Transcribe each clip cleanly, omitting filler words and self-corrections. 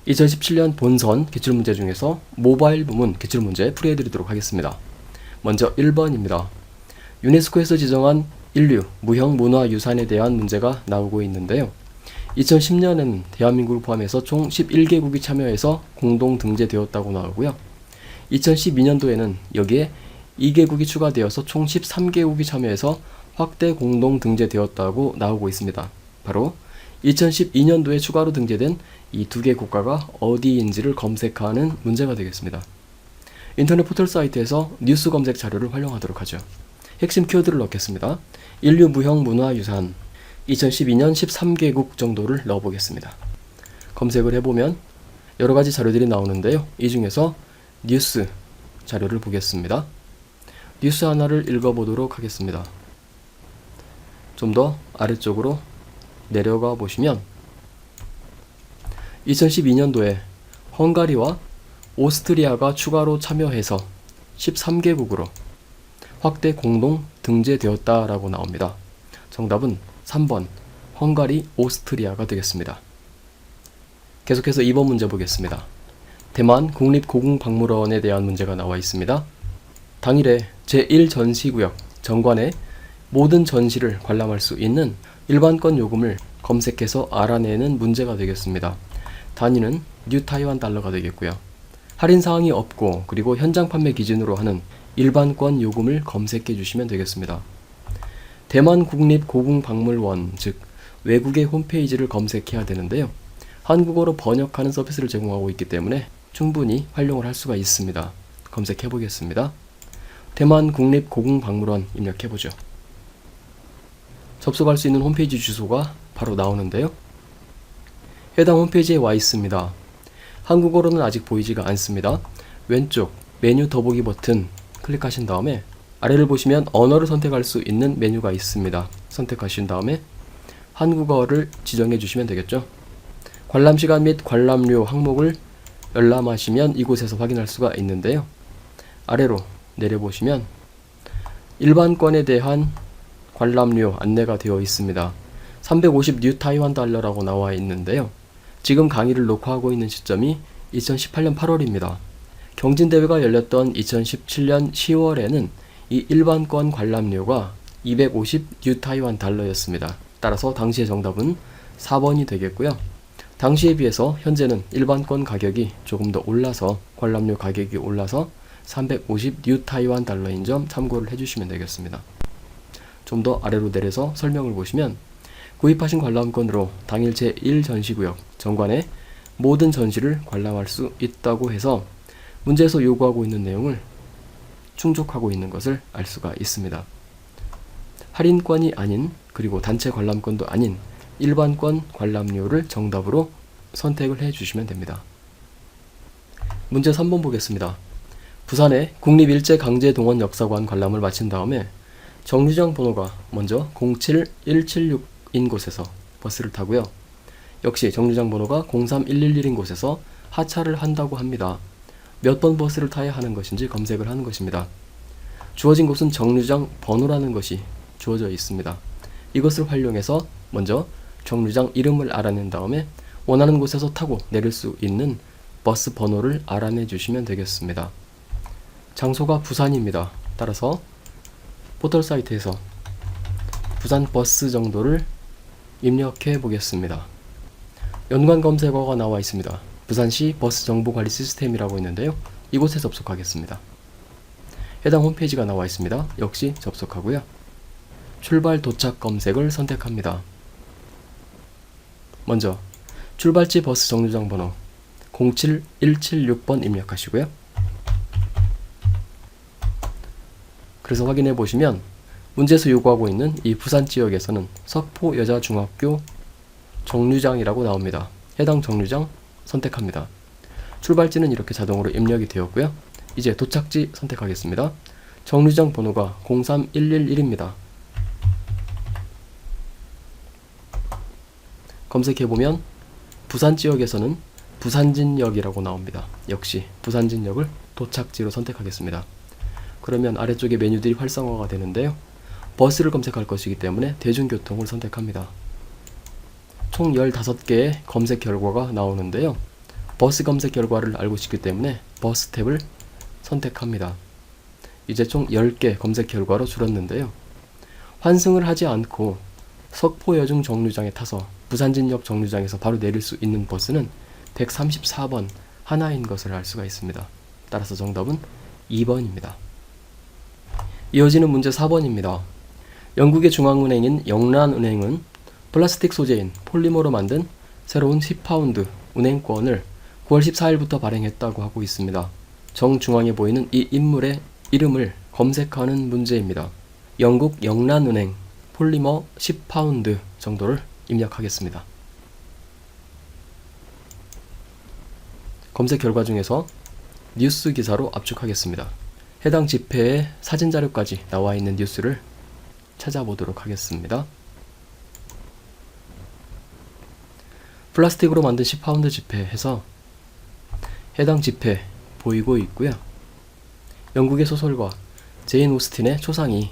2017년 본선 기출문제 중에서 모바일 부문 기출문제 풀이해드리도록 하겠습니다. 먼저 1번입니다. 유네스코에서 지정한 인류 무형 문화유산에 대한 문제가 나오고 있는데요. 2010년에는 대한민국을 포함해서 총 11개국이 참여해서 공동 등재되었다고 나오고요. 2012년도에는 여기에 2개국이 추가되어서 총 13개국이 참여해서 확대 공동 등재되었다고 나오고 있습니다. 바로 2012년도에 추가로 등재된 이 두 개 국가가 어디인지를 검색하는 문제가 되겠습니다. 인터넷 포털 사이트에서 뉴스 검색 자료를 활용하도록 하죠. 핵심 키워드를 넣겠습니다. 인류 무형 문화유산 2012년 13개국 정도를 넣어보겠습니다. 검색을 해보면 여러가지 자료들이 나오는데요. 이 중에서 뉴스 자료를 보겠습니다. 뉴스 하나를 읽어보도록 하겠습니다. 좀 더 아래쪽으로 내려가 보시면 2012년도에 헝가리와 오스트리아가 추가로 참여해서 13개국으로 확대 공동 등재되었다라고 나옵니다. 정답은 3번 헝가리, 오스트리아가 되겠습니다. 계속해서 2번 문제 보겠습니다. 대만 국립고궁박물원에 대한 문제가 나와 있습니다. 당일에 제1전시구역 정관에 모든 전시를 관람할 수 있는 일반권 요금을 검색해서 알아내는 문제가 되겠습니다. 단위는 뉴 타이완 달러가 되겠고요. 할인 사항이 없고 그리고 현장 판매 기준으로 하는 일반권 요금을 검색해 주시면 되겠습니다. 대만 국립고궁박물원, 즉 외국의 홈페이지를 검색해야 되는데요. 한국어로 번역하는 서비스를 제공하고 있기 때문에 충분히 활용을 할 수가 있습니다. 검색해 보겠습니다. 대만 국립고궁박물원 입력해보죠. 접속할 수 있는 홈페이지 주소가 바로 나오는데요. 해당 홈페이지에 와 있습니다. 한국어로는 아직 보이지가 않습니다. 왼쪽 메뉴 더보기 버튼 클릭하신 다음에 아래를 보시면 언어를 선택할 수 있는 메뉴가 있습니다. 선택하신 다음에 한국어를 지정해 주시면 되겠죠. 관람시간 및 관람료 항목을 열람하시면 이곳에서 확인할 수가 있는데요. 아래로 내려보시면 일반권에 대한 관람료 안내가 되어 있습니다. 350 뉴 타이완 달러라고 나와 있는데요. 지금 강의를 녹화하고 있는 시점이 2018년 8월입니다. 경진대회가 열렸던 2017년 10월에는 이 일반권 관람료가 250 뉴 타이완 달러였습니다. 따라서 당시의 정답은 4번이 되겠고요. 당시에 비해서 현재는 일반권 가격이 조금 더 올라서 관람료 가격이 올라서 350 뉴 타이완 달러인 점 참고를 해주시면 되겠습니다. 좀 더 아래로 내려서 설명을 보시면 구입하신 관람권으로 당일 제1전시구역 정관에 모든 전시를 관람할 수 있다고 해서 문제에서 요구하고 있는 내용을 충족하고 있는 것을 알 수가 있습니다. 할인권이 아닌 그리고 단체 관람권도 아닌 일반권 관람료를 정답으로 선택을 해 주시면 됩니다. 문제 3번 보겠습니다. 부산의 국립일제강제동원역사관 관람을 마친 다음에 정류장 번호가 먼저 07176인 곳에서 버스를 타고요. 역시 정류장 번호가 03111인 곳에서 하차를 한다고 합니다. 몇 번 버스를 타야 하는 것인지 검색을 하는 것입니다. 주어진 곳은 정류장 번호라는 것이 주어져 있습니다. 이것을 활용해서 먼저 정류장 이름을 알아낸 다음에 원하는 곳에서 타고 내릴 수 있는 버스 번호를 알아내 주시면 되겠습니다. 장소가 부산입니다. 따라서 포털 사이트에서 부산 버스 정도를 입력해 보겠습니다. 연관 검색어가 나와 있습니다. 부산시 버스 정보관리 시스템이라고 있는데요. 이곳에 접속하겠습니다. 해당 홈페이지가 나와 있습니다. 역시 접속하고요. 출발 도착 검색을 선택합니다. 먼저 출발지 버스 정류장 번호 07176번 입력하시고요. 그래서 확인해 보시면 문제에서 요구하고 있는 이 부산 지역에서는 석포여자중학교 정류장이라고 나옵니다. 해당 정류장 선택합니다. 출발지는 이렇게 자동으로 입력이 되었고요. 이제 도착지 선택하겠습니다. 정류장 번호가 03111입니다. 검색해보면 부산 지역에서는 부산진역이라고 나옵니다. 역시 부산진역을 도착지로 선택하겠습니다. 그러면 아래쪽에 메뉴들이 활성화가 되는데요. 버스를 검색할 것이기 때문에 대중교통을 선택합니다. 총 15개의 검색 결과가 나오는데요. 버스 검색 결과를 알고 싶기 때문에 버스 탭을 선택합니다. 이제 총 10개 검색 결과로 줄었는데요. 환승을 하지 않고 석포여중 정류장에 타서 부산진역 정류장에서 바로 내릴 수 있는 버스는 134번 하나인 것을 알 수가 있습니다. 따라서 정답은 2번입니다. 이어지는 문제 4번입니다. 영국의 중앙은행인 영란은행은 플라스틱 소재인 폴리머로 만든 새로운 10파운드 은행권을 9월 14일부터 발행했다고 하고 있습니다. 정중앙에 보이는 이 인물의 이름을 검색하는 문제입니다. 영국 영란은행 폴리머 10파운드 정도를 입력하겠습니다. 검색 결과 중에서 뉴스 기사로 압축하겠습니다. 해당 지폐의 사진 자료까지 나와 있는 뉴스를 찾아보도록 하겠습니다. 플라스틱으로 만든 10파운드 지폐 해서 해당 지폐 보이고 있고요. 영국의 소설가 제인 오스틴의 초상이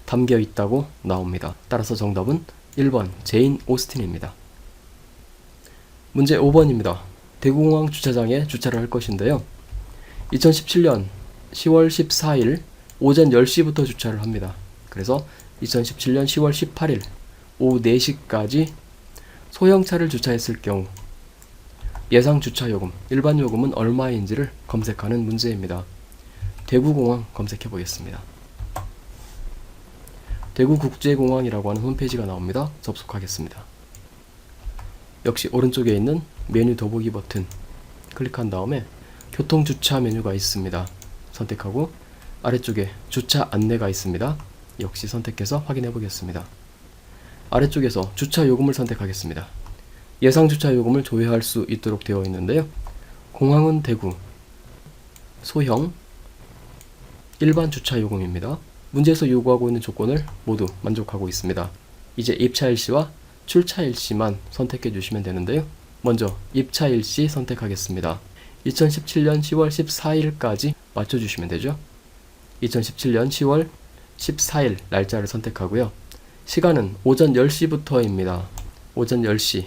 담겨 있다고 나옵니다. 따라서 정답은 1번 제인 오스틴입니다. 문제 5번입니다. 대구공항 주차장에 주차를 할 것인데요. 2017년 10월 14일 오전 10시부터 주차를 합니다. 그래서 2017년 10월 18일 오후 4시까지 소형차를 주차했을 경우 예상 주차 요금, 일반 요금은 얼마인지를 검색하는 문제입니다. 대구공항 검색해 보겠습니다. 대구국제공항이라고 하는 홈페이지가 나옵니다. 접속하겠습니다. 역시 오른쪽에 있는 메뉴 더보기 버튼 클릭한 다음에 교통주차 메뉴가 있습니다. 선택하고 아래쪽에 주차 안내가 있습니다. 역시 선택해서 확인해 보겠습니다. 아래쪽에서 주차 요금을 선택하겠습니다. 예상 주차 요금을 조회할 수 있도록 되어 있는데요. 공항은 대구, 소형, 일반 주차 요금입니다. 문제에서 요구하고 있는 조건을 모두 만족하고 있습니다. 이제 입차 일시와 출차 일시만 선택해 주시면 되는데요. 먼저 입차 일시 선택하겠습니다. 2017년 10월 14일까지 맞춰주시면 되죠. 2017년 10월 14일 날짜를 선택하고요. 시간은 오전 10시부터입니다. 오전 10시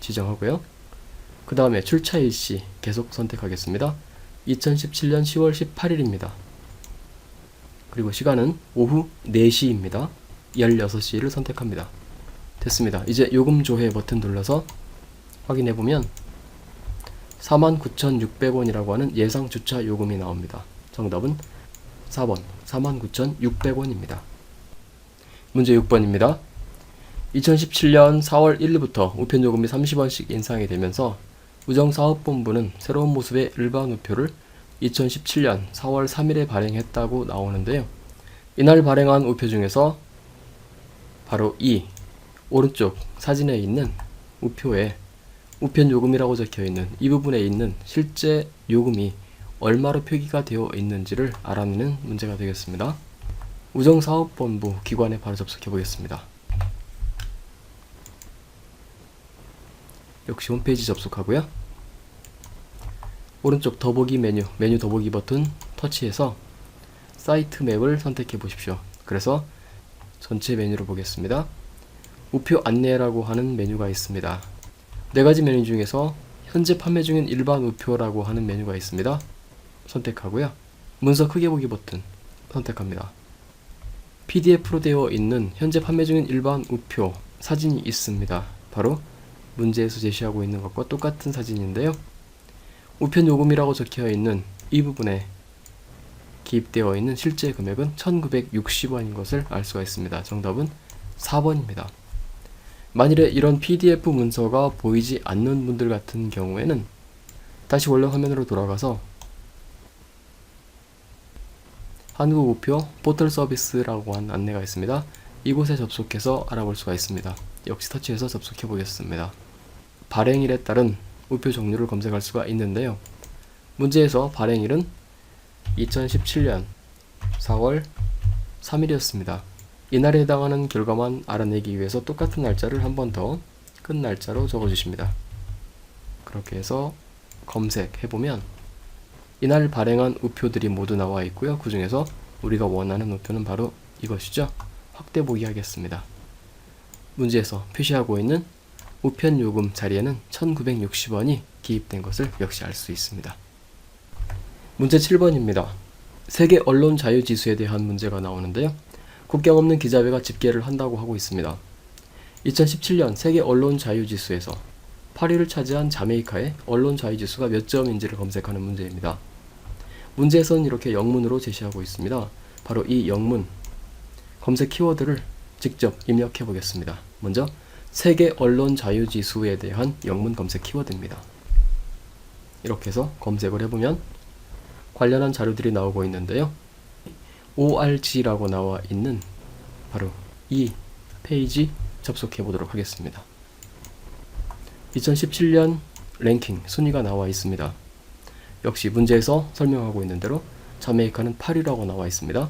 지정하고요. 그 다음에 출차 일시 계속 선택하겠습니다. 2017년 10월 18일입니다. 그리고 시간은 오후 4시입니다. 16시를 선택합니다. 됐습니다. 이제 요금 조회 버튼 눌러서 확인해보면 49,600원이라고 하는 예상 주차 요금이 나옵니다. 정답은 4번 49,600원입니다. 문제 6번입니다. 2017년 4월 1일부터 우편요금이 30원씩 인상이 되면서 우정사업본부는 새로운 모습의 일반 우표를 2017년 4월 3일에 발행했다고 나오는데요. 이날 발행한 우표 중에서 바로 이 오른쪽 사진에 있는 우표에 우편요금이라고 적혀있는 이 부분에 있는 실제 요금이 얼마로 표기가 되어 있는지를 알아내는 문제가 되겠습니다. 우정사업본부 기관에 바로 접속해 보겠습니다. 역시 홈페이지 접속하고요. 오른쪽 더보기 메뉴 더보기 버튼 터치해서 사이트 맵을 선택해 보십시오. 그래서 전체 메뉴를 보겠습니다. 우표 안내라고 하는 메뉴가 있습니다. 4가지 메뉴 중에서 현재 판매 중인 일반 우표라고 하는 메뉴가 있습니다. 선택하고요. 문서 크게 보기 버튼 선택합니다. PDF로 되어 있는 현재 판매 중인 일반 우표 사진이 있습니다. 바로 문제에서 제시하고 있는 것과 똑같은 사진인데요. 우편 요금이라고 적혀 있는 이 부분에 기입되어 있는 실제 금액은 1960원인 것을 알 수가 있습니다. 정답은 4번입니다. 만일에 이런 PDF 문서가 보이지 않는 분들 같은 경우에는 다시 원래 화면으로 돌아가서 한국우표 포털 서비스라고 하는 안내가 있습니다. 이곳에 접속해서 알아볼 수가 있습니다. 역시 터치해서 접속해 보겠습니다. 발행일에 따른 우표 종류를 검색할 수가 있는데요. 문제에서 발행일은 2017년 4월 3일이었습니다. 이날에 해당하는 결과만 알아내기 위해서 똑같은 날짜를 한 번 더 끝 날짜로 적어주십니다. 그렇게 해서 검색해보면 이날 발행한 우표들이 모두 나와 있고요. 그 중에서 우리가 원하는 우표는 바로 이것이죠. 확대 보기 하겠습니다. 문제에서 표시하고 있는 우편 요금 자리에는 1960원이 기입된 것을 역시 알 수 있습니다. 문제 7번입니다. 세계 언론 자유 지수에 대한 문제가 나오는데요. 국경 없는 기자회가 집계를 한다고 하고 있습니다. 2017년 세계 언론 자유 지수에서 8위를 차지한 자메이카의 언론 자유 지수가 몇 점인지를 검색하는 문제입니다. 문제에서는 이렇게 영문으로 제시하고 있습니다. 바로 이 영문 검색 키워드를 직접 입력해 보겠습니다. 먼저 세계 언론 자유 지수에 대한 영문 검색 키워드입니다. 이렇게 해서 검색을 해보면 관련한 자료들이 나오고 있는데요. ORG라고 나와 있는 바로 이 페이지 접속해 보도록 하겠습니다. 2017년 랭킹 순위가 나와 있습니다. 역시 문제에서 설명하고 있는 대로 자메이카는 8위라고 나와 있습니다.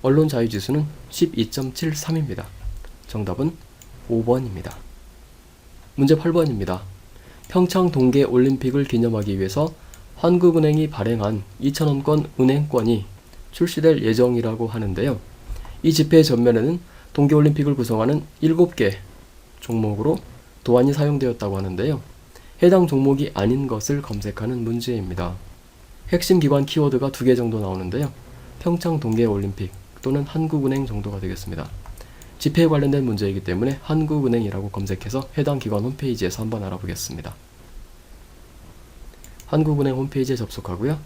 언론 자유 지수는 12.73입니다. 정답은 5번입니다. 문제 8번입니다. 평창 동계 올림픽을 기념하기 위해서 한국은행이 발행한 2,000원권 은행권이 출시될 예정이라고 하는데요. 이 지폐의 전면에는 동계올림픽을 구성하는 7개 종목으로 도안이 사용되었다고 하는데요. 해당 종목이 아닌 것을 검색하는 문제입니다. 핵심 기관 키워드가 2개 정도 나오는데요. 평창 동계올림픽 또는 한국은행 정도가 되겠습니다. 지폐에 관련된 문제이기 때문에 한국은행이라고 검색해서 해당 기관 홈페이지에서 한번 알아보겠습니다. 한국은행 홈페이지에 접속하고요.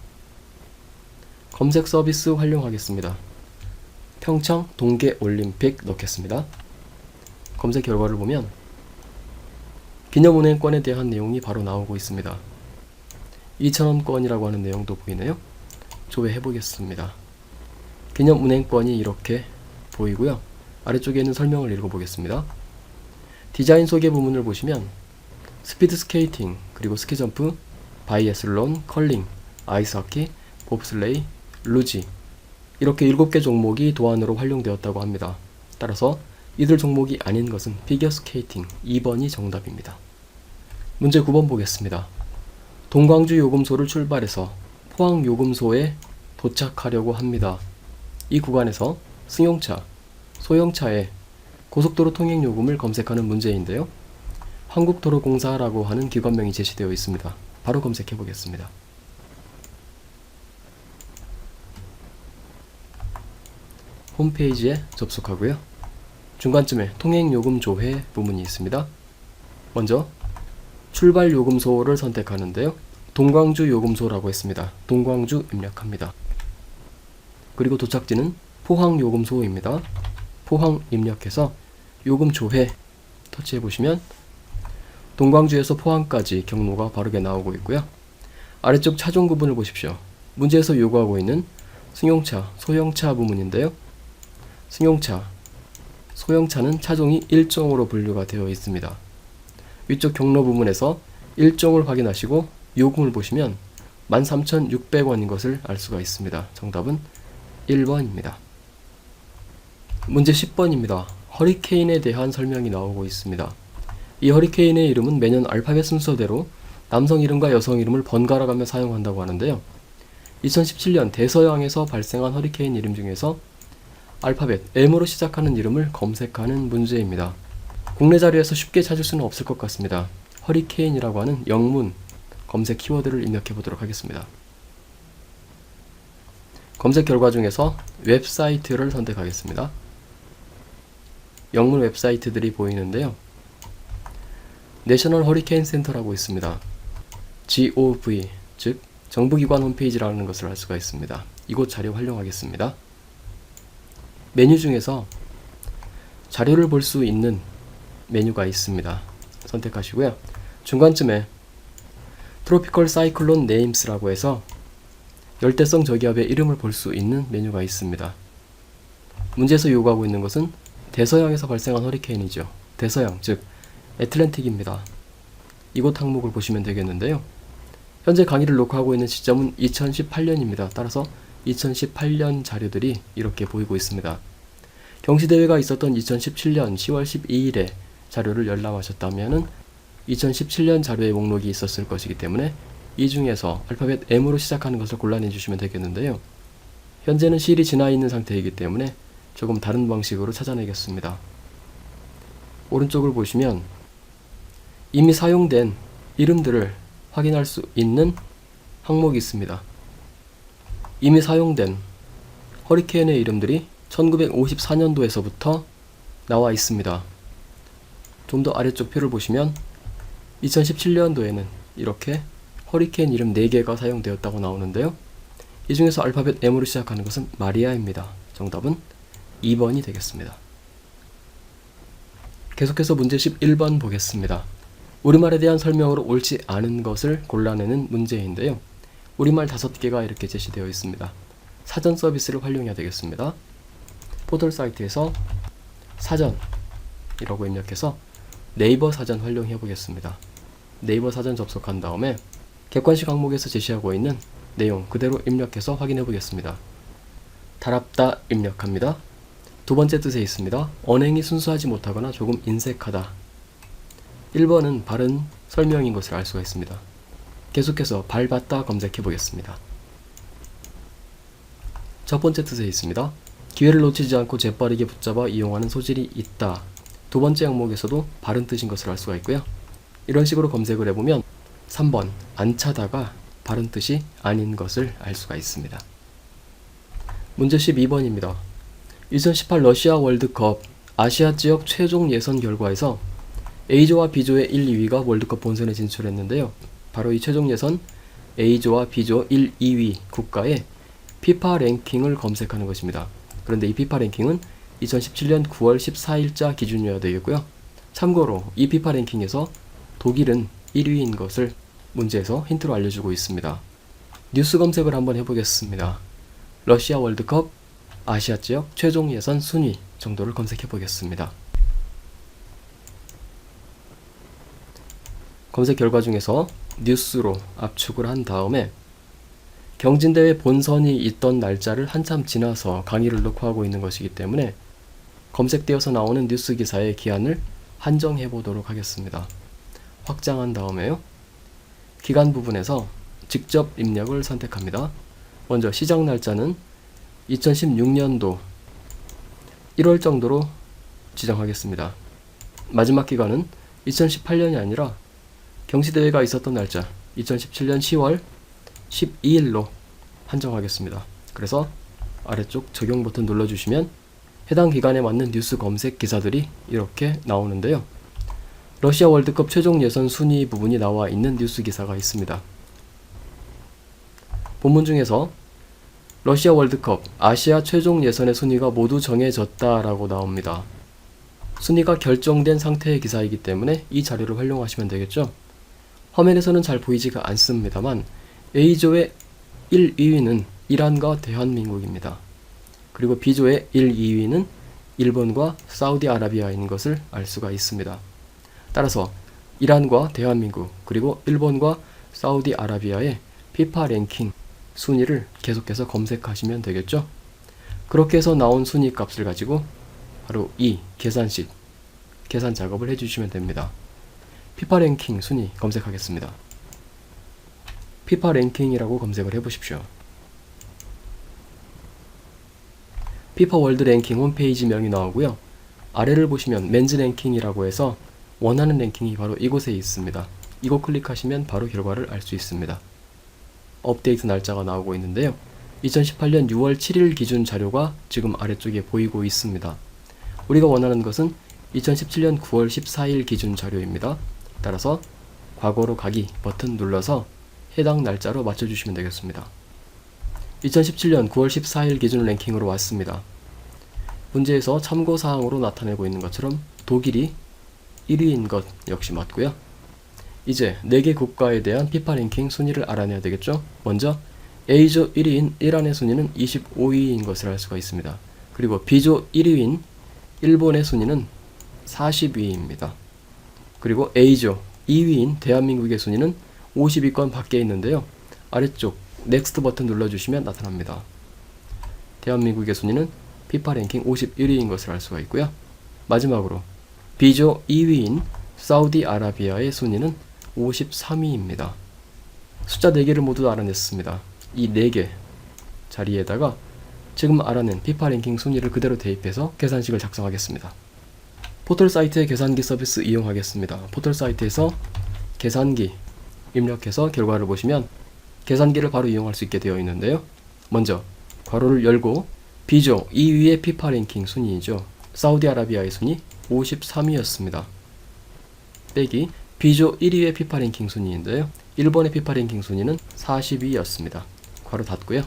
검색 서비스 활용하겠습니다. 평창 동계올림픽 넣겠습니다. 검색 결과를 보면 기념은행권에 대한 내용이 바로 나오고 있습니다. 2,000원권이라고 하는 내용도 보이네요. 조회해 보겠습니다. 기념은행권이 이렇게 보이고요. 아래쪽에 있는 설명을 읽어보겠습니다. 디자인 소개 부분을 보시면 스피드 스케이팅, 그리고 스키점프, 바이애슬론, 컬링, 아이스하키, 봅슬레이, 루지 이렇게 7개 종목이 도안으로 활용되었다고 합니다. 따라서 이들 종목이 아닌 것은 피겨스케이팅 2번이 정답입니다. 문제 9번 보겠습니다. 동광주 요금소를 출발해서 포항 요금소에 도착하려고 합니다. 이 구간에서 승용차, 소형차의 고속도로 통행 요금을 검색하는 문제인데요. 한국도로공사라고 하는 기관명이 제시되어 있습니다. 바로 검색해 보겠습니다. 홈페이지에 접속하고요. 중간쯤에 통행요금 조회 부분이 있습니다. 먼저 출발 요금소를 선택하는데요. 동광주 요금소라고 했습니다. 동광주 입력합니다. 그리고 도착지는 포항 요금소입니다. 포항 입력해서 요금 조회 터치해 보시면 동광주에서 포항까지 경로가 바르게 나오고 있고요. 아래쪽 차종 구분을 보십시오. 문제에서 요구하고 있는 승용차, 소형차 부문인데요. 승용차, 소형차는 차종이 1종으로 분류가 되어 있습니다. 위쪽 경로 부분에서 1종을 확인하시고 요금을 보시면 13,600원인 것을 알 수가 있습니다. 정답은 1번입니다. 문제 10번입니다. 허리케인에 대한 설명이 나오고 있습니다. 이 허리케인의 이름은 매년 알파벳 순서대로 남성 이름과 여성 이름을 번갈아 가며 사용한다고 하는데요. 2017년 대서양에서 발생한 허리케인 이름 중에서 알파벳 M으로 시작하는 이름을 검색하는 문제입니다. 국내 자료에서 쉽게 찾을 수는 없을 것 같습니다. 허리케인이라고 하는 영문 검색 키워드를 입력해 보도록 하겠습니다. 검색 결과 중에서 웹사이트를 선택하겠습니다. 영문 웹사이트들이 보이는데요. 내셔널 허리케인 센터라고 있습니다. GOV, 즉 정부기관 홈페이지라는 것을 알 수가 있습니다. 이곳 자료 활용하겠습니다. 메뉴 중에서 자료를 볼 수 있는 메뉴가 있습니다. 선택하시고요. 중간쯤에 트로피컬 사이클론 네임스라고 해서 열대성 저기압의 이름을 볼 수 있는 메뉴가 있습니다. 문제에서 요구하고 있는 것은 대서양에서 발생한 허리케인이죠. 대서양, 즉 애틀랜틱입니다. 이곳 항목을 보시면 되겠는데요. 현재 강의를 녹화하고 있는 시점은 2018년입니다. 따라서 2018년 자료들이 이렇게 보이고 있습니다. 경시대회가 있었던 2017년 10월 12일에 자료를 열람하셨다면 2017년 자료의 목록이 있었을 것이기 때문에 이 중에서 알파벳 M으로 시작하는 것을 골라내 주시면 되겠는데요. 현재는 시일이 지나 있는 상태이기 때문에 조금 다른 방식으로 찾아내겠습니다. 오른쪽을 보시면 이미 사용된 이름들을 확인할 수 있는 항목이 있습니다. 이미 사용된 허리케인의 이름들이 1954년도에서부터 나와 있습니다. 좀 더 아래쪽 표를 보시면 2017년도에는 이렇게 허리케인 이름 4개가 사용되었다고 나오는데요. 이 중에서 알파벳 M으로 시작하는 것은 마리아입니다. 정답은 2번이 되겠습니다. 계속해서 문제 11번 보겠습니다. 우리말에 대한 설명으로 옳지 않은 것을 골라내는 문제인데요. 우리말 5개가 이렇게 제시되어 있습니다. 사전 서비스를 활용해야 되겠습니다. 포털 사이트에서 사전이라고 입력해서 네이버 사전 활용해 보겠습니다. 네이버 사전 접속한 다음에 객관식 항목에서 제시하고 있는 내용 그대로 입력해서 확인해 보겠습니다. 달ap다 입력합니다. 두 번째 뜻에 있습니다. 언행이 순수하지 못하거나 조금 인색하다. 1번은 바른 설명인 것을 알 수가 있습니다. 계속해서 밟았다 검색해 보겠습니다. 첫 번째 뜻에 있습니다. 기회를 놓치지 않고 재빠르게 붙잡아 이용하는 소질이 있다. 두 번째 항목에서도 바른 뜻인 것을 알 수가 있고요. 이런 식으로 검색을 해보면 3번 안 차다가 바른 뜻이 아닌 것을 알 수가 있습니다. 문제 12번입니다. 2018 러시아 월드컵 아시아 지역 최종 예선 결과에서 A조와 B조의 1, 2위가 월드컵 본선에 진출했는데요. 바로 이 최종 예선 A조와 B조 1, 2위 국가의 피파 랭킹을 검색하는 것입니다. 그런데 이 피파 랭킹은 2017년 9월 14일자 기준이어야 되겠고요. 참고로 이 피파 랭킹에서 독일은 1위인 것을 문제에서 힌트로 알려주고 있습니다. 뉴스 검색을 한번 해보겠습니다. 러시아 월드컵 아시아 지역 최종 예선 순위 정도를 검색해 보겠습니다. 검색 결과 중에서 뉴스로 압축을 한 다음에 경진대회 본선이 있던 날짜를 한참 지나서 강의를 넣고 하고 있는 것이기 때문에 검색되어서 나오는 뉴스 기사의 기한을 한정해 보도록 하겠습니다. 확장한 다음에요. 기간 부분에서 직접 입력을 선택합니다. 먼저 시작 날짜는 2016년도 1월 정도로 지정하겠습니다. 마지막 기간은 2018년이 아니라 경시대회가 있었던 날짜 2017년 10월 12일로 한정하겠습니다. 그래서 아래쪽 적용 버튼 눌러주시면 해당 기간에 맞는 뉴스 검색 기사들이 이렇게 나오는데요. 러시아 월드컵 최종 예선 순위 부분이 나와 있는 뉴스 기사가 있습니다. 본문 중에서 러시아 월드컵 아시아 최종 예선의 순위가 모두 정해졌다라고 나옵니다. 순위가 결정된 상태의 기사이기 때문에 이 자료를 활용하시면 되겠죠. 화면에서는 잘 보이지가 않습니다만 A조의 1, 2위는 이란과 대한민국입니다. 그리고 B조의 1, 2위는 일본과 사우디아라비아인 것을 알 수가 있습니다. 따라서 이란과 대한민국 그리고 일본과 사우디아라비아의 피파 랭킹 순위를 계속해서 검색하시면 되겠죠. 그렇게 해서 나온 순위 값을 가지고 바로 이 계산식 계산 작업을 해주시면 됩니다. 피파 랭킹 순위 검색하겠습니다. 피파 랭킹이라고 검색을 해보십시오. 피파 월드 랭킹 홈페이지 명이 나오고요. 아래를 보시면 맨즈 랭킹이라고 해서 원하는 랭킹이 바로 이곳에 있습니다. 이거 클릭하시면 바로 결과를 알 수 있습니다. 업데이트 날짜가 나오고 있는데요. 2018년 6월 7일 기준 자료가 지금 아래쪽에 보이고 있습니다. 우리가 원하는 것은 2017년 9월 14일 기준 자료입니다. 따라서 과거로 가기 버튼 눌러서 해당 날짜로 맞춰주시면 되겠습니다. 2017년 9월 14일 기준 랭킹으로 왔습니다. 문제에서 참고사항으로 나타내고 있는 것처럼 독일이 1위인 것 역시 맞고요. 이제 4개 국가에 대한 피파 랭킹 순위를 알아내야 되겠죠. 먼저 A조 1위인 이란의 순위는 25위인 것을 알 수가 있습니다. 그리고 B조 1위인 일본의 순위는 40위입니다. 그리고 A조 2위인 대한민국의 순위는 50위권 밖에 있는데요. 아래쪽 넥스트 버튼 눌러주시면 나타납니다. 대한민국의 순위는 피파 랭킹 51위인 것을 알 수가 있고요. 마지막으로 B조 2위인 사우디아라비아의 순위는 53위입니다. 숫자 4개를 모두 알아냈습니다. 이 4개 자리에다가 지금 알아낸 피파 랭킹 순위를 그대로 대입해서 계산식을 작성하겠습니다. 포털 사이트의 계산기 서비스 이용하겠습니다. 포털 사이트에서 계산기 입력해서 결과를 보시면 계산기를 바로 이용할 수 있게 되어 있는데요. 먼저 괄호를 열고 B조 2위의 피파 랭킹 순위이죠. 사우디아라비아의 순위 53위였습니다. 빼기 B조 1위의 피파 랭킹 순위인데요. 일본의 피파 랭킹 순위는 40위였습니다. 괄호 닫고요.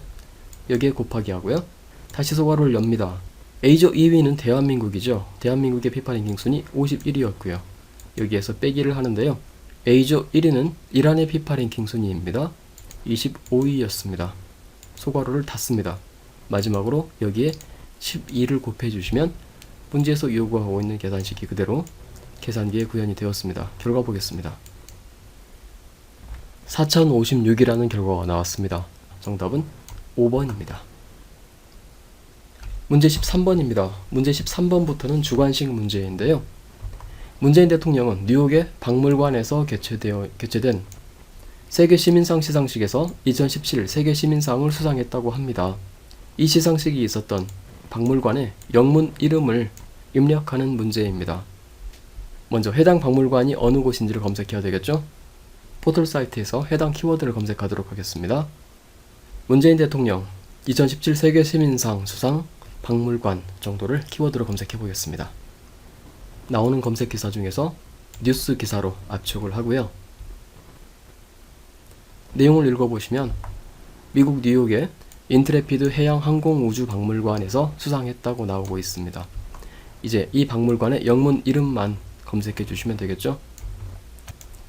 여기에 곱하기 하고요. 다시 소괄호를 엽니다. A조 2위는 대한민국이죠. 대한민국의 피파 랭킹 순위 51위였고요. 여기에서 빼기를 하는데요. A조 1위는 이란의 피파 랭킹 순위입니다. 25위였습니다. 소괄호를 닫습니다. 마지막으로 여기에 12를 곱해 주시면 문제에서 요구하고 있는 계산식이 그대로 계산기에 구현이 되었습니다. 결과 보겠습니다. 4056이라는 결과가 나왔습니다. 정답은 5번입니다. 문제 13번입니다. 문제 13번부터는 주관식 문제인데요. 문재인 대통령은 뉴욕의 박물관에서 개최된 세계 시민상 시상식에서 2017 세계 시민상을 수상했다고 합니다. 이 시상식이 있었던 박물관의 영문 이름을 입력하는 문제입니다. 먼저 해당 박물관이 어느 곳인지를 검색해야 되겠죠? 포털 사이트에서 해당 키워드를 검색하도록 하겠습니다. 문재인 대통령 2017 세계 시민상 수상 박물관 정도를 키워드로 검색해 보겠습니다. 나오는 검색 기사 중에서 뉴스 기사로 압축을 하고요. 내용을 읽어보시면 미국 뉴욕의 인트레피드 해양항공우주박물관에서 수상했다고 나오고 있습니다. 이제 이 박물관의 영문 이름만 검색해 주시면 되겠죠?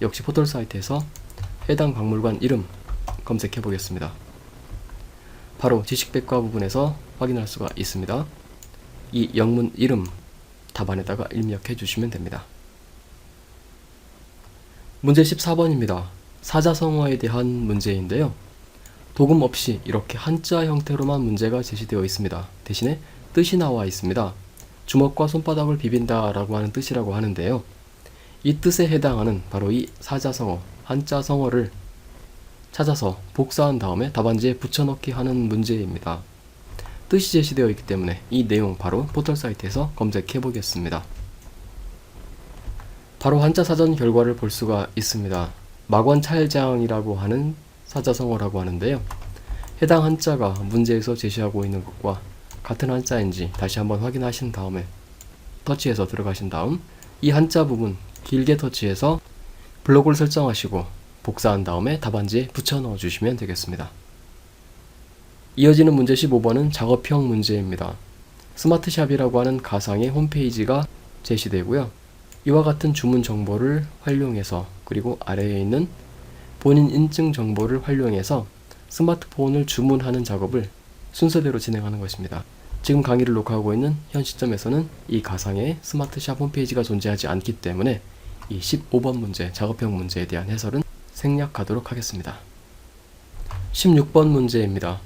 역시 포털 사이트에서 해당 박물관 이름 검색해 보겠습니다. 바로 지식백과 부분에서 확인할 수가 있습니다. 이 영문 이름 답안에다가 입력해 주시면 됩니다. 문제 14번입니다. 사자성어에 대한 문제인데요. 도금 없이 이렇게 한자 형태로만 문제가 제시되어 있습니다. 대신에 뜻이 나와 있습니다. 주먹과 손바닥을 비빈다 라고 하는 뜻이라고 하는데요. 이 뜻에 해당하는 바로 이 사자성어, 한자성어를 찾아서 복사한 다음에 답안지에 붙여넣기 하는 문제입니다. 뜻이 제시되어 있기 때문에 이 내용 바로 포털 사이트에서 검색해 보겠습니다. 바로 한자 사전 결과를 볼 수가 있습니다. 막원찰장이라고 하는 사자성어라고 하는데요. 해당 한자가 문제에서 제시하고 있는 것과 같은 한자인지 다시 한번 확인하신 다음에 터치해서 들어가신 다음 이 한자 부분 길게 터치해서 블록을 설정하시고 복사한 다음에 답안지에 붙여 넣어 주시면 되겠습니다. 이어지는 문제 15번은 작업형 문제입니다. 스마트샵이라고 하는 가상의 홈페이지가 제시되고요. 이와 같은 주문 정보를 활용해서 그리고 아래에 있는 본인 인증 정보를 활용해서 스마트폰을 주문하는 작업을 순서대로 진행하는 것입니다. 지금 강의를 녹화하고 있는 현 시점에서는 이 가상의 스마트샵 홈페이지가 존재하지 않기 때문에 이 15번 문제, 작업형 문제에 대한 해설은 생략하도록 하겠습니다. 16번 문제입니다.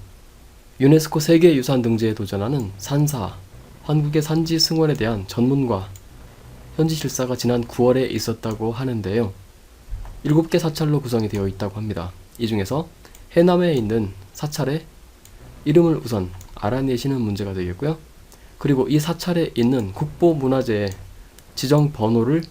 유네스코 세계유산 등재에 도전하는 산사, 한국의 산지 승원에 대한 전문가, 현지 실사가 지난 9월에 있었다고 하는데요. 7개 사찰로 구성이 되어 있다고 합니다. 이 중에서 해남에 있는 사찰의 이름을 우선 알아내시는 문제가 되겠고요. 그리고 이 사찰에 있는 국보문화재의 지정 번호를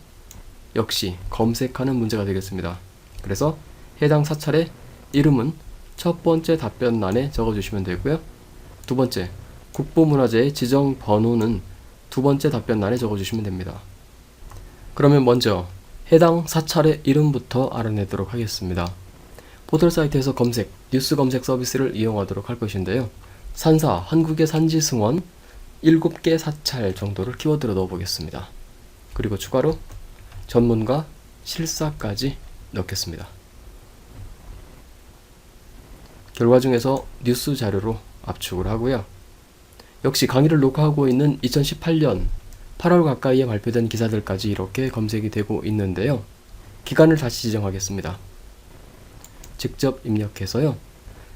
역시 검색하는 문제가 되겠습니다. 그래서 해당 사찰의 이름은 첫 번째 답변란에 적어주시면 되고요. 두 번째, 국보문화재의 지정 번호는 두 번째 답변란에 적어주시면 됩니다. 그러면 먼저 해당 사찰의 이름부터 알아내도록 하겠습니다. 포털 사이트에서 검색, 뉴스 검색 서비스를 이용하도록 할 것인데요. 산사, 한국의 산지 승원 7개 사찰 정도를 키워드로 넣어보겠습니다. 그리고 추가로 전문가, 실사까지 넣겠습니다. 결과 중에서 뉴스 자료로 압축을 하고요. 역시 강의를 녹화하고 있는 2018년 8월 가까이에 발표된 기사들까지 이렇게 검색이 되고 있는데요. 기간을 다시 지정하겠습니다. 직접 입력해서요.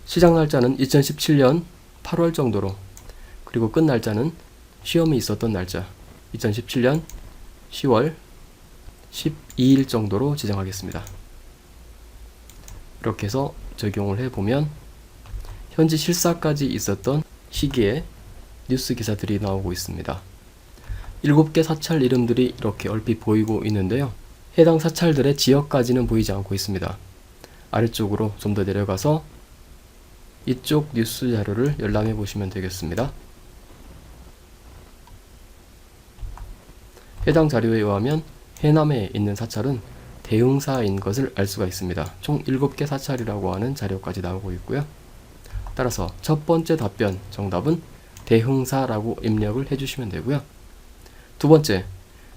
시작 날짜는 2017년 8월 정도로, 그리고 끝 날짜는 시험이 있었던 날짜 2017년 10월 12일 정도로 지정하겠습니다. 이렇게 해서 적용을 해보면 현지 실사까지 있었던 시기에 뉴스 기사들이 나오고 있습니다. 7개 사찰 이름들이 이렇게 얼핏 보이고 있는데요. 해당 사찰들의 지역까지는 보이지 않고 있습니다. 아래쪽으로 좀 더 내려가서 이쪽 뉴스 자료를 열람해 보시면 되겠습니다. 해당 자료에 의하면 해남에 있는 사찰은 대흥사인 것을 알 수가 있습니다. 총 7개 사찰이라고 하는 자료까지 나오고 있고요. 따라서 첫 번째 답변 정답은 대흥사라고 입력을 해주시면 되고요. 두 번째,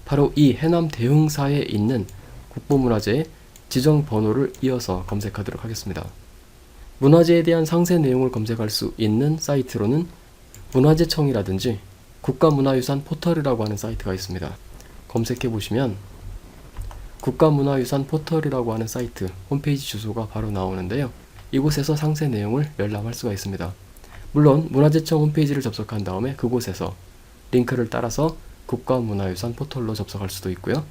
바로 이 해남 대흥사에 있는 국보문화재의 지정 번호를 이어서 검색하도록 하겠습니다. 문화재에 대한 상세 내용을 검색할 수 있는 사이트로는 문화재청이라든지 국가문화유산 포털이라고 하는 사이트가 있습니다. 검색해 보시면 국가문화유산 포털이라고 하는 사이트 홈페이지 주소가 바로 나오는데요. 이곳에서 상세 내용을 열람할 수가 있습니다. 물론 문화재청 홈페이지를 접속한 다음에 그곳에서 링크를 따라서 국가문화유산 포털로 접속할 수도 있고요.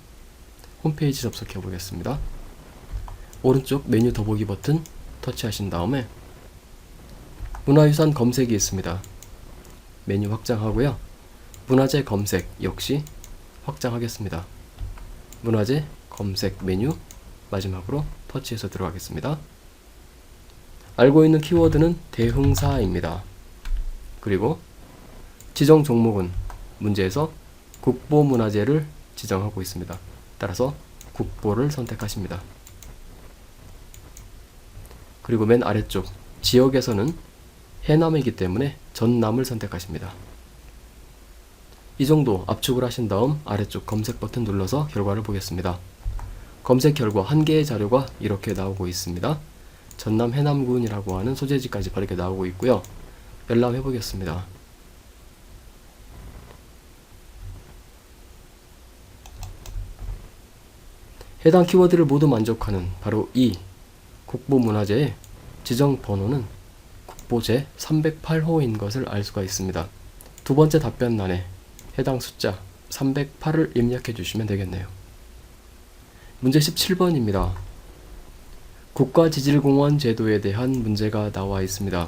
홈페이지 접속해 보겠습니다. 오른쪽 메뉴 더보기 버튼 터치하신 다음에 문화유산 검색이 있습니다. 메뉴 확장하고요. 문화재 검색 역시 확장하겠습니다. 문화재 검색 메뉴 마지막으로 터치해서 들어가겠습니다. 알고 있는 키워드는 대흥사입니다. 그리고 지정 종목은 문제에서 국보문화재를 지정하고 있습니다. 따라서 국보를 선택하십니다. 그리고 맨 아래쪽 지역에서는 해남이기 때문에 전남을 선택하십니다. 이 정도 압축을 하신 다음 아래쪽 검색 버튼 눌러서 결과를 보겠습니다. 검색 결과 한 개의 자료가 이렇게 나오고 있습니다. 전남 해남군이라고 하는 소재지까지 바르게 나오고 있고요. 열람해 보겠습니다. 해당 키워드를 모두 만족하는 바로 이 국보문화재의 지정 번호는 국보 제308호인 것을 알 수가 있습니다. 두 번째 답변란에 해당 숫자 308을 입력해 주시면 되겠네요. 문제 17번입니다. 국가지질공원 제도에 대한 문제가 나와 있습니다.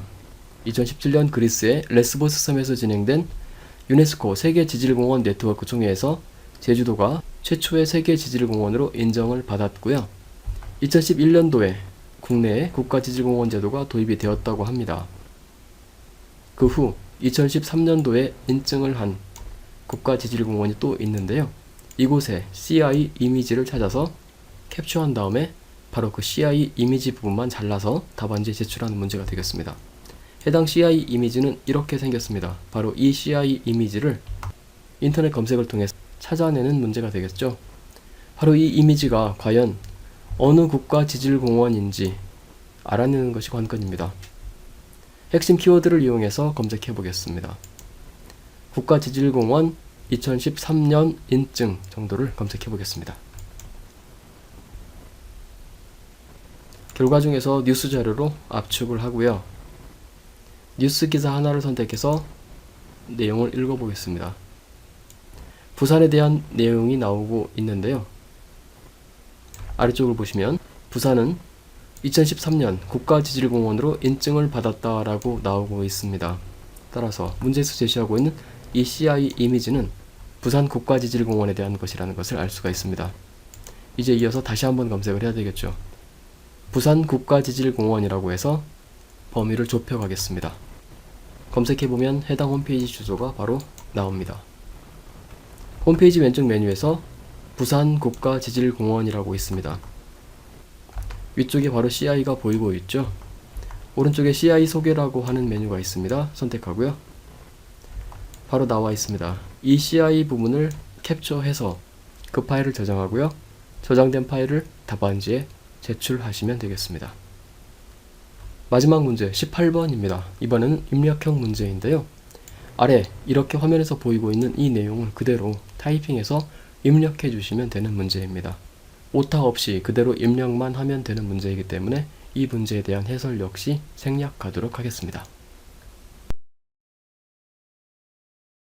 2017년 그리스의 레스보스 섬에서 진행된 유네스코 세계지질공원 네트워크 총회에서 제주도가 최초의 세계지질공원으로 인정을 받았고요. 2011년도에 국내에 국가지질공원 제도가 도입이 되었다고 합니다. 그 후 2013년도에 인증을 한 국가지질공원이 또 있는데요. 이곳에 CI 이미지를 찾아서 캡처한 다음에 바로 그 CI 이미지 부분만 잘라서 답안지에 제출하는 문제가 되겠습니다. 해당 CI 이미지는 이렇게 생겼습니다. 바로 이 CI 이미지를 인터넷 검색을 통해 찾아내는 문제가 되겠죠. 바로 이 이미지가 과연 어느 국가지질공원인지 알아내는 것이 관건입니다. 핵심 키워드를 이용해서 검색해 보겠습니다. 국가지질공원 2013년 인증 정도를 검색해 보겠습니다. 결과 중에서 뉴스 자료로 압축을 하고요. 뉴스 기사 하나를 선택해서 내용을 읽어보겠습니다. 부산에 대한 내용이 나오고 있는데요. 아래쪽을 보시면 부산은 2013년 국가지질공원으로 인증을 받았다라고 나오고 있습니다. 따라서 문제에서 제시하고 있는 이 CI 이미지는 부산 국가지질공원에 대한 것이라는 것을 알 수가 있습니다. 이제 이어서 다시 한번 검색을 해야 되겠죠. 부산 국가지질공원이라고 해서 범위를 좁혀가겠습니다. 검색해보면 해당 홈페이지 주소가 바로 나옵니다. 홈페이지 왼쪽 메뉴에서 부산 국가지질공원이라고 있습니다. 위쪽에 바로 CI가 보이고 있죠. 오른쪽에 CI 소개라고 하는 메뉴가 있습니다. 선택하고요. 바로 나와 있습니다. 이 CI 부분을 캡처해서 그 파일을 저장하고요. 저장된 파일을 답안지에 제출하시면 되겠습니다. 마지막 문제 18번입니다. 이번에는 입력형 문제인데요. 아래 이렇게 화면에서 보이고 있는 이 내용을 그대로 타이핑해서 입력해 주시면 되는 문제입니다. 오타 없이 그대로 입력만 하면 되는 문제이기 때문에 이 문제에 대한 해설 역시 생략하도록 하겠습니다.